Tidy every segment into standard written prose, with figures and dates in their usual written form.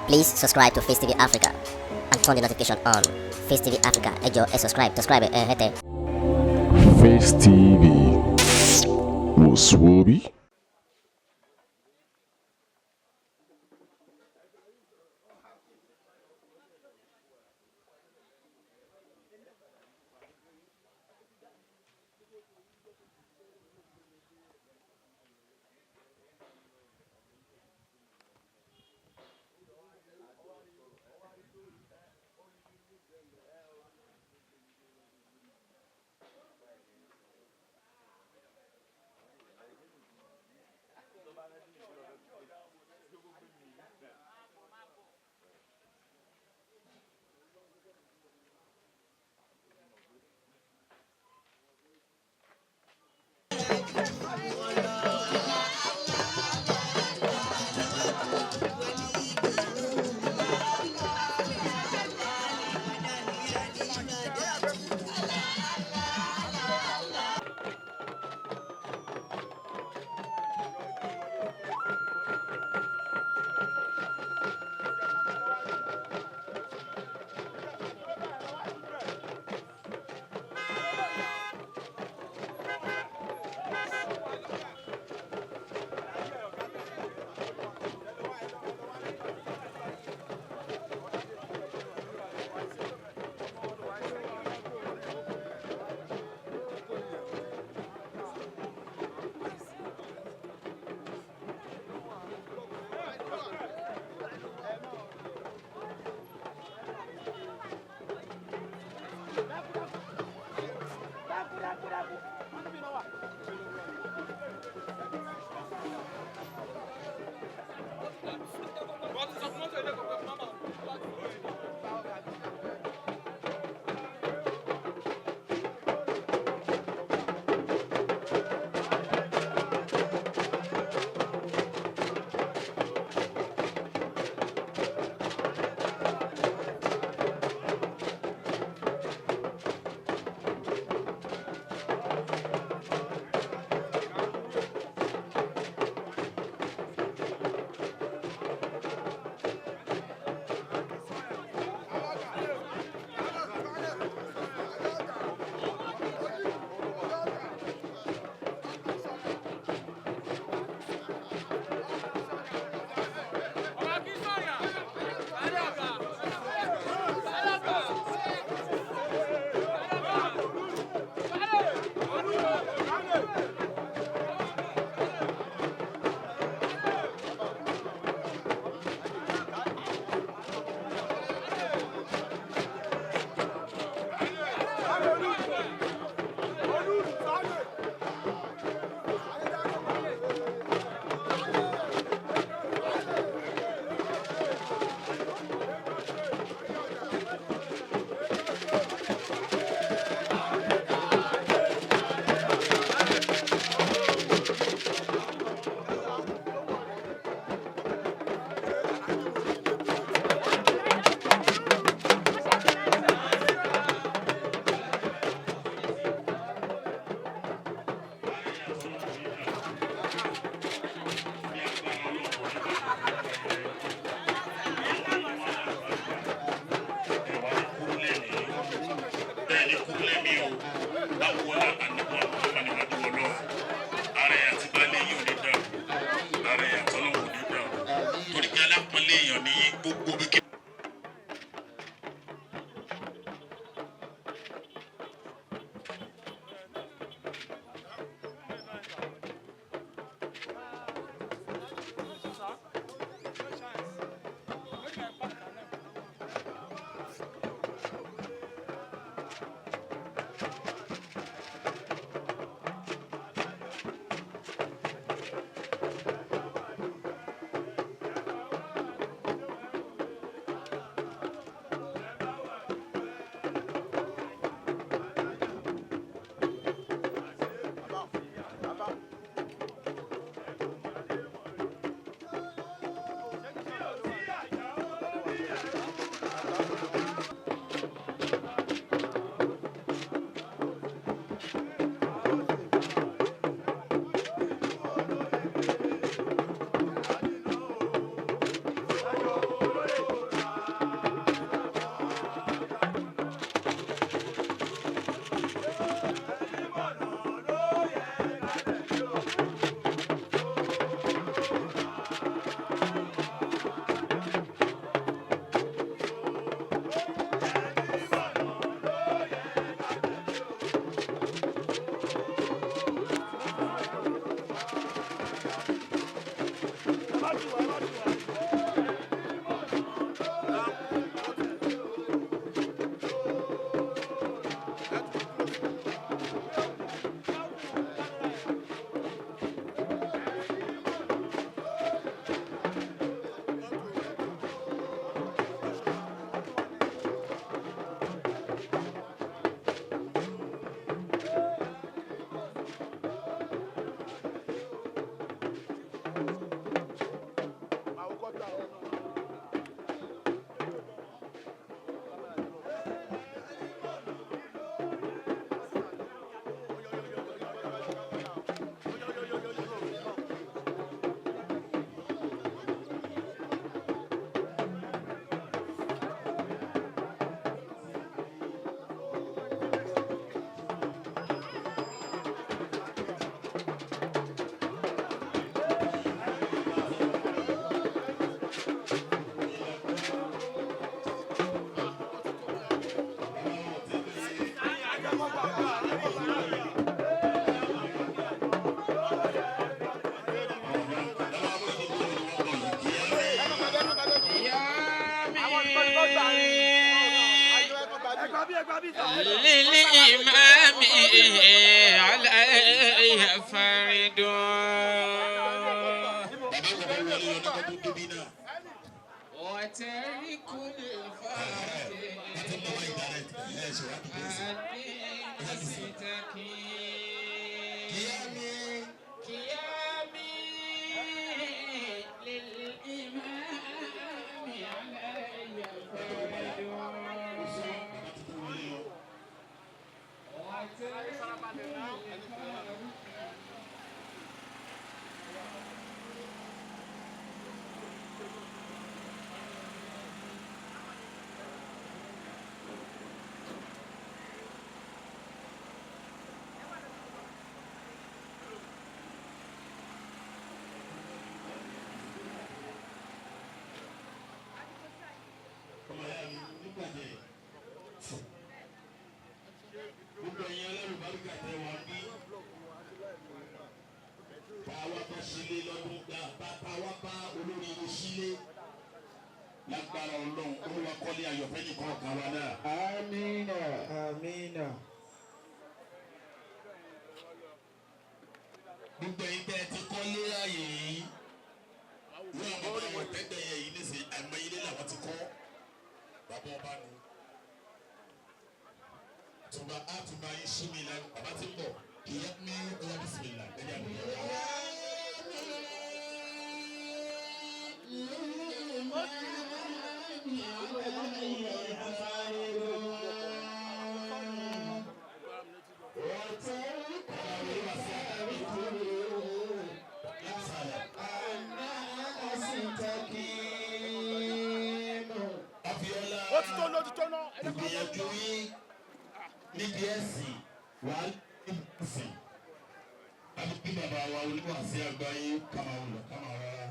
Please subscribe to Face TV Africa and turn the notification on. Face TV Africa, ẹ jọ̀ọ́ subscribe, hete. Face TV was Swoby. للإمام عليه فرد وترك الفاتح قيامي للإمام علي فرد gbogbo ẹ̀yin alárùbáríkà tẹ wá bí táwa bá sílé lọ́dún táwa bá olórí ilé sílé lágbára ọlọ́run olúwa kọ́lé ayọ̀fẹ́ nìkan kan wa náà. Amina. Amina. gbogbo ẹ̀yin tẹ́ ẹ ti kọ́lé ààyè yìí wọ́n àwọn ọmọ àwọn tẹ́gbẹ̀ yẹn yìí níṣẹ́ àìmọye ilé làwọn ti kọ́ bàbá ọba nu. tùbà á tùbà yín sí mi lẹ́nu bàbá ti ń bọ̀ kì í ní ọyá bisimilá ẹ̀yà mi yẹn. ìgbìyànjú yín níbi ẹ̀sìn wàá níbi ẹ̀sìn àti bí bàbá wa oníwàásí àgbáyé kàmá wùlọ kàmá rárá.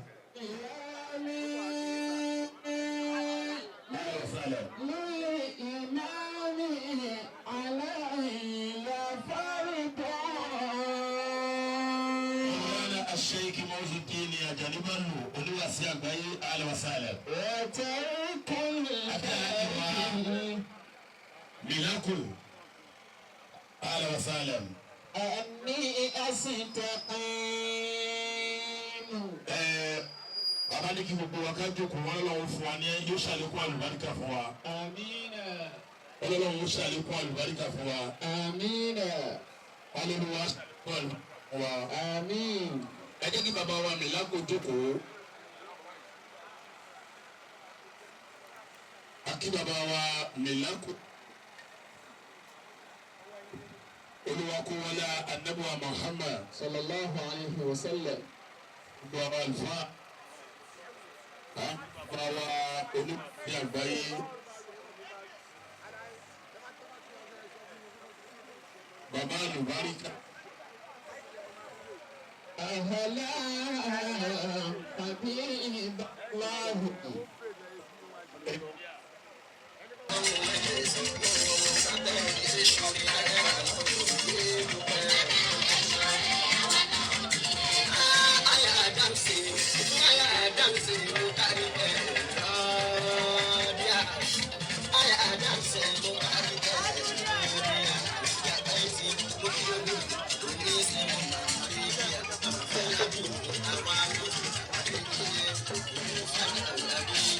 الشيخ ميدين أجاني بلو ولواسي أغباي أهلا وسهلا. ملاكو أهلا وسهلا. أني أستقيم. bàbá ní kí gbogbo wa ká jókòó wọn lọ́wọ́ fún wa ní yóò ṣàlékún àlùbáríkà fún wa. Amina. ọlọ́run yóò ṣàlékún àlùbáríkà fún wa. Amina. ọlọ́run wa ṣàlékún àlùbáríkà fún wa. Amin. ẹ jẹ́ kí bàbá wa Mìlákò jókòó. akí bàbá wa Mìlákò. olúwa kó wọlé anabiwa Muhammad Sallallahu alayhi wa sallam. gbogbo àwọn àlùfáà. bàbá wa onímọ̀ àgbáyé. bàbá àlùbáríkà. أهلا حبيب الله. Thank you.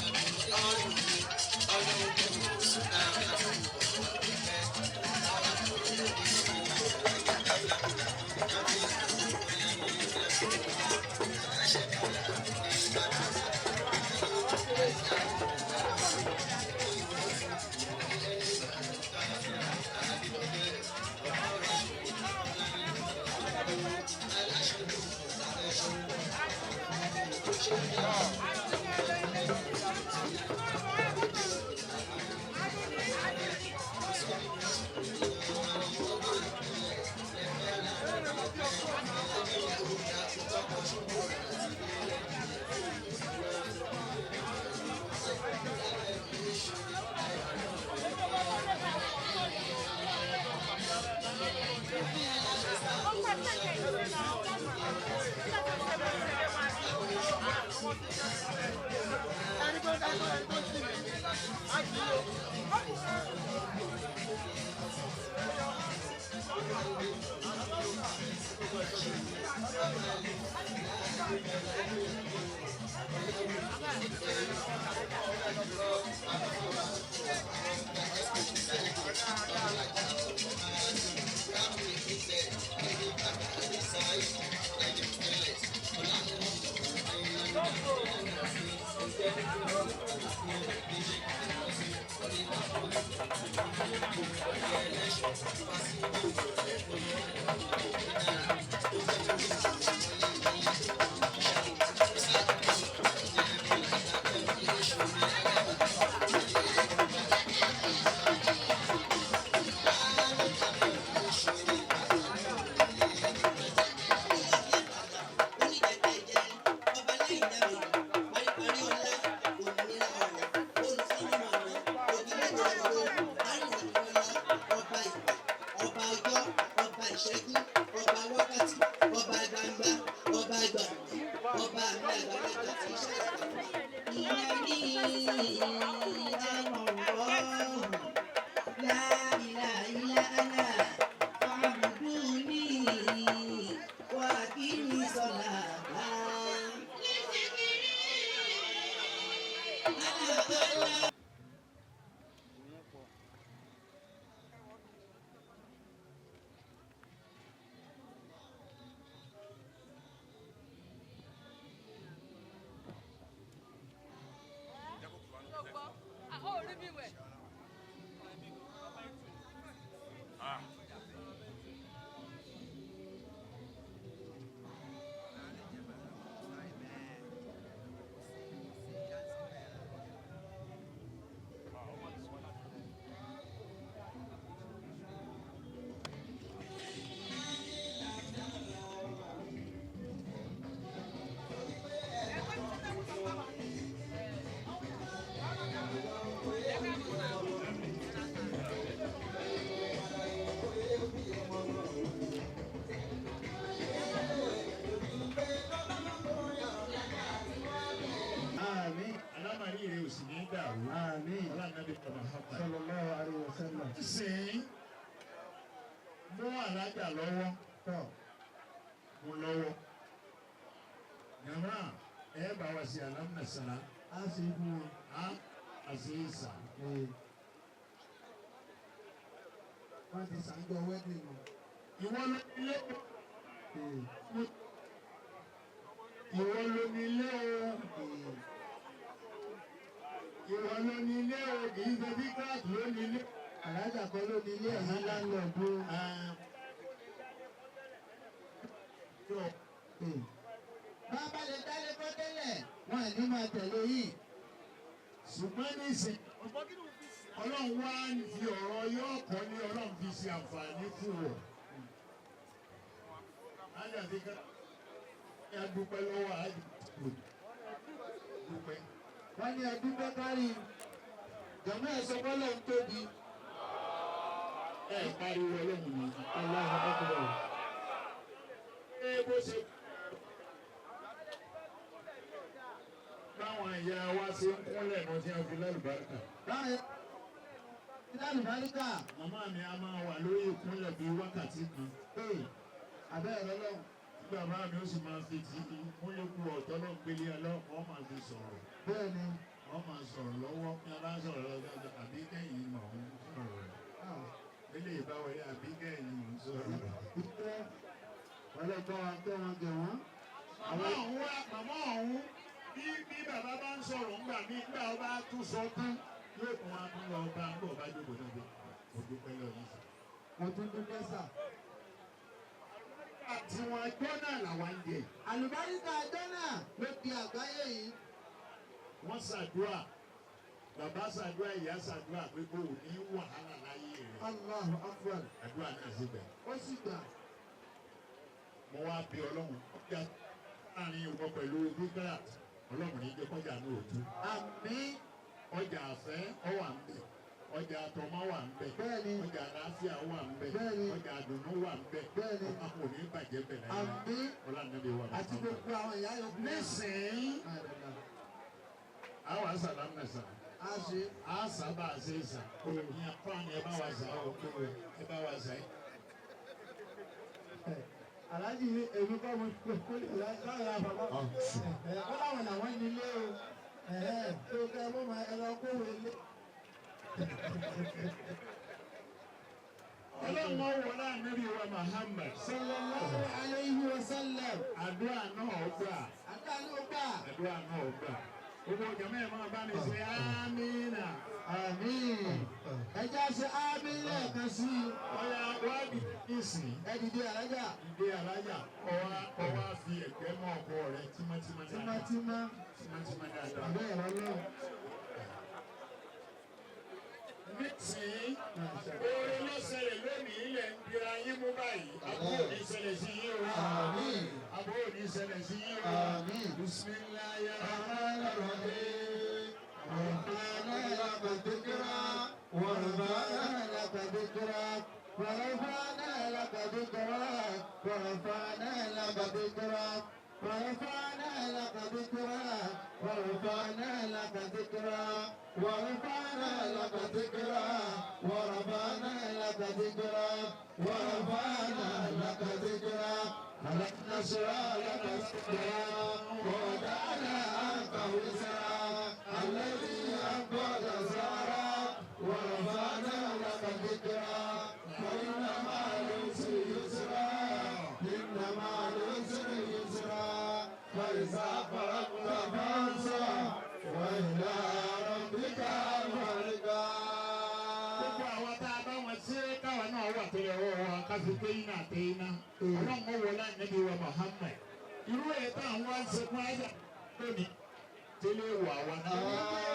Sallallahu alaihi wasallam. Sìn mú alájà lọ́wọ́ tọ̀ mú lọ́wọ́. Yàrá ẹ bá wa sí alámùnásàlá. A sì fún wọn. A sì sà. Wọ́n ti sàǹjọ wedding nù. Ìwọ ló ní ilé o. Ìwọ ló ní ilé o. Ìwọ ló ní ilé o, kì í ṣe bí káàdì ló ní ilé. Àlájà kan ló ní ilé ẹ̀yìn láńlọ́ọ̀dù. Bàbá lè dálé kọ́ tẹ́lẹ̀, wọ́n ẹ̀ ní máa tẹ̀lé yìí. Ṣùgbọ́n ní ìsìn, Ọlọ́run wá ń fi ọ̀rọ̀ yóò kọ́ ní Ọlọ́run fi ṣe àǹfààní fún ọ. Ájàdé ká ní adúpẹ́ lọ́wọ́ àdúpẹ́. Wọ́n ní adúpẹ́ kárí jọ̀mọ́ ẹ̀sọ́ bọ́lọ̀ ń tóbi. Ẹ pariwo Ọlọ́run ni Ọlọ́run ọkùnrin. Ṣé bó ṣe báwọn ìyá wa ṣe ń kúnlẹ̀ mọ́ tí wọ́n fi lálùbáríkà. Báyọ̀ lálùbáríkà. Màmá mi a máa wà lórí ìkúnlẹ̀ bíi wákàtí kan. Abẹ́ ẹ̀rọ lọ́wọ́. Nígbà máa mi ó sì máa fi ti múlẹ́kù ọ̀tọ́ náà gbélé ọlọ́pàá máa fi sọ̀rọ̀. Bẹ́ẹ̀ni. Wọ́n máa sọ̀rọ̀ lọ́wọ́ bí wọ́n bá sọ̀rọ̀ lọ́wọ́ àbí kẹ́yìn mọ̀ ń sọ̀rọ̀ rẹ̀. Ilé ìbáwọlé àbí kẹ́yìn mọ̀ ń sọ̀rọ̀ rẹ̀. Ọlọ́pàá wa tẹ́ wọn jẹ wọ́n. Màmá ọ̀hún bí bàbá bá ń sọ̀rọ̀ ńgbà mí nígbà ó bá tún sọ tán yóò tún wá tún lọ bá ńgbà ó bá jókòó náà dé. Mo dúpẹ́ lọ́yìn sí. Mo tún dúpẹ́ sà. Àti wọn ẹjọ́ náà làwọn ń jẹ. Àlùbáríkà ẹjọ́ náà ló di àgbáyé yìí. Wọ́n ṣàdúrà, bàbá ṣàdúrà, ìyá ṣàdúrà pé kò ní wàhálà láyé rẹ̀. Allahu Akbar. Àdúrà náà sì gbà. Ó sì gbà. Mo wá bí Ọlọ́run ọjà láàrin ìwọ pẹ̀lú bíkírà Ọlọ́run ní jẹ́ kọjá ní òtún. Àmín. Ọjà àfẹ́ ọ wà ń bẹ̀. Ọjà àtọmọ wà ń bẹ̀. Bẹ́ẹ̀ni. Ọjà àlàáfíà wà ń bẹ̀. Bẹ́ẹ̀ni. Ọjà àdùnnú wà ń bẹ̀. Bẹ́ẹ̀ni. Ọba kò ní bàjẹ́ bẹ̀rẹ̀. Àmín. Ọlọ́run wà. Àti gbogbo àwọn ìyá yòókù. Nísìnyí. Àwọn àṣàlámù náà sà. A ṣe. A sábà ṣe é sà. Ìyẹn fáwọn ẹ bá wa sà ọ́. Ẹ bá wa sà ẹ́. aláàjì èmi kọ́ mo kó lè lára bàbá ó láwọn làwọn nílé o tó kẹ́ mọ́ máa ẹ lọ kó wọlé. Ọlọ́run wọlé ànábì wa Muhammad sallallahu alayhi wa sallam. Àdúrà náà gbà. Àdúrà náà gbà. Gbogbo jàmáà ẹ̀ máa bá mi ṣe ámínà. Àmín. Ẹ já ṣe ámín lẹ́ẹ̀kan sí i. Ọ̀yà wádìí ìsìn. Ẹ dìde alájà. Dìde alájà. Ọwá fi ẹ̀gbẹ́ mọ́ ọkọ rẹ̀ tímọ́tímọ́ dáadáa. Tímọ́tímọ́ dáadáa. Àbẹ́ ẹ̀rọ lọ́wọ́. Nísìnyí, oore ló ṣẹlẹ̀ lónìí ilẹ̀ ń dira yín mú báyìí. Àbúrò ní ṣẹlẹ̀ sí yín o. Àbúrò ní ṣẹlẹ̀ sí yín o. Bismillahir Rahmanir Rahim. Rabbana laka dhikrak, wa rafa'na laka dhikrak, wa rafa'na laka dhikrak, wa rafa'na laka dhikrak. ورفعنا لك ذكرك ورفعنا لك ذكرك ورفعنا لك ذكرك ورفعنا لك ذكرك ورفعنا لك ذكرك ألم نشرح لك صدرك ووضعنا عنك وزرك الذي أنقض ظهرك ورفعنا لك ذكرك فإن مع العسر يسرا إن مع العسر يسرا فإذا فرغت فانصب وإلى ربك فارغب. Gbogbo àwọn tá a bá wọn ṣe káwa náà wà tó lè wọ́ wọn ká fi pé iná àti iná. Ọlọ́run ó wọlé ànábì wa Muhammad. Irú ẹ̀ tá àwọn wá ń ṣe fún ayé lónìí. Tẹ́lẹ̀ wà wá náà.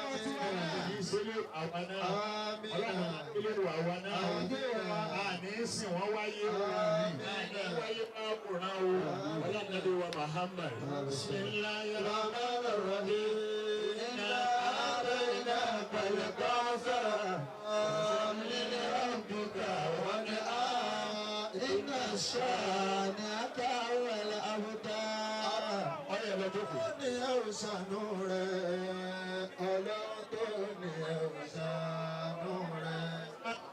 Àmín. Tẹ́lẹ̀ àwa náà. Ọlọ́run tẹ́lẹ̀ wà wá náà. Àní sìn wọ́n wáyé. Àní wáyé bá kùnà o. Ọlọ́run nàbí wa Muhammad. Bismillahir Rahmanir Rahim. Inna a'tainaka al-kawthar. Fasalli li rabbika wanhar. Inna shani'aka huwal abtar. Ọ̀yẹ̀ lọ jókòó. Ní ẹ̀rùsánú rẹ̀, ọlọ́run tó ní ẹ̀rùsánú rẹ̀.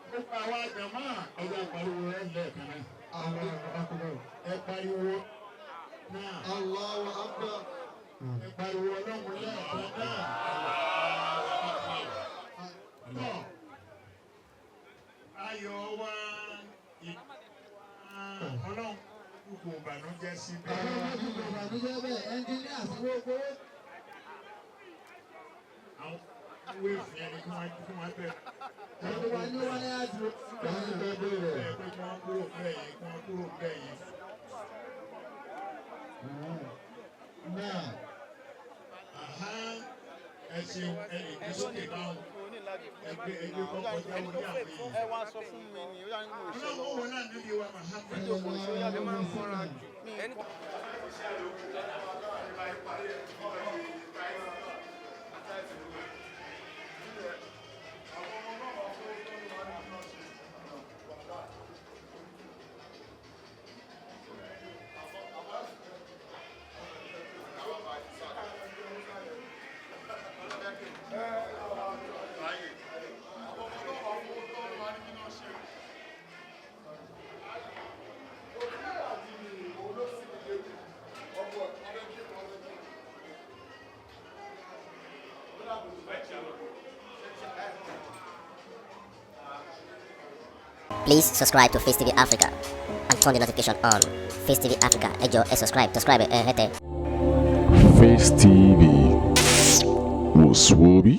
Gbogbo àwa jàmá ọjọ́ pariwo rẹ̀ lẹ́ẹ̀kan náà. Àwọn akọ̀bọ̀. Ẹ pariwo náà. Allahu Akbar. Ẹ pariwo ọlọ́run lẹ́ẹ̀kan náà. Tọ́ ayọ̀ wa ọlọ́run kúkú ìbànújẹ́ síbẹ̀. Ọlọ́run kúkú ìbànújẹ́ bẹ́ẹ̀ ẹnjìníà sí gbogbo. Àwọn ìwé ìfìyà ni kí wọ́n bẹ̀rẹ̀. Ẹni wa ní wáyé àjò. Wọ́n bẹ̀rẹ̀ bẹ́ẹ̀ pé kí wọ́n kúrò bẹ́ẹ̀ yìí, kí wọ́n kúrò bẹ́ẹ̀ yìí. Náà, ẹ ṣeun ẹnì kí sókè báwọn. Ẹgbẹ́ kọ́kọ́ jáwé ní àwọn èèyàn. Ẹ wá sọ fún mi ni ó yà ń lò ṣe lọ. Ọlọ́run wọn náà níbi wa Muhammad. Ẹ máa ń fọ́nra jù. Please subscribe to Face TV Africa and turn the notification on. Face TV Africa, ẹ jọ̀ọ́ ẹ subscribe, hete. Face TV was Swoby.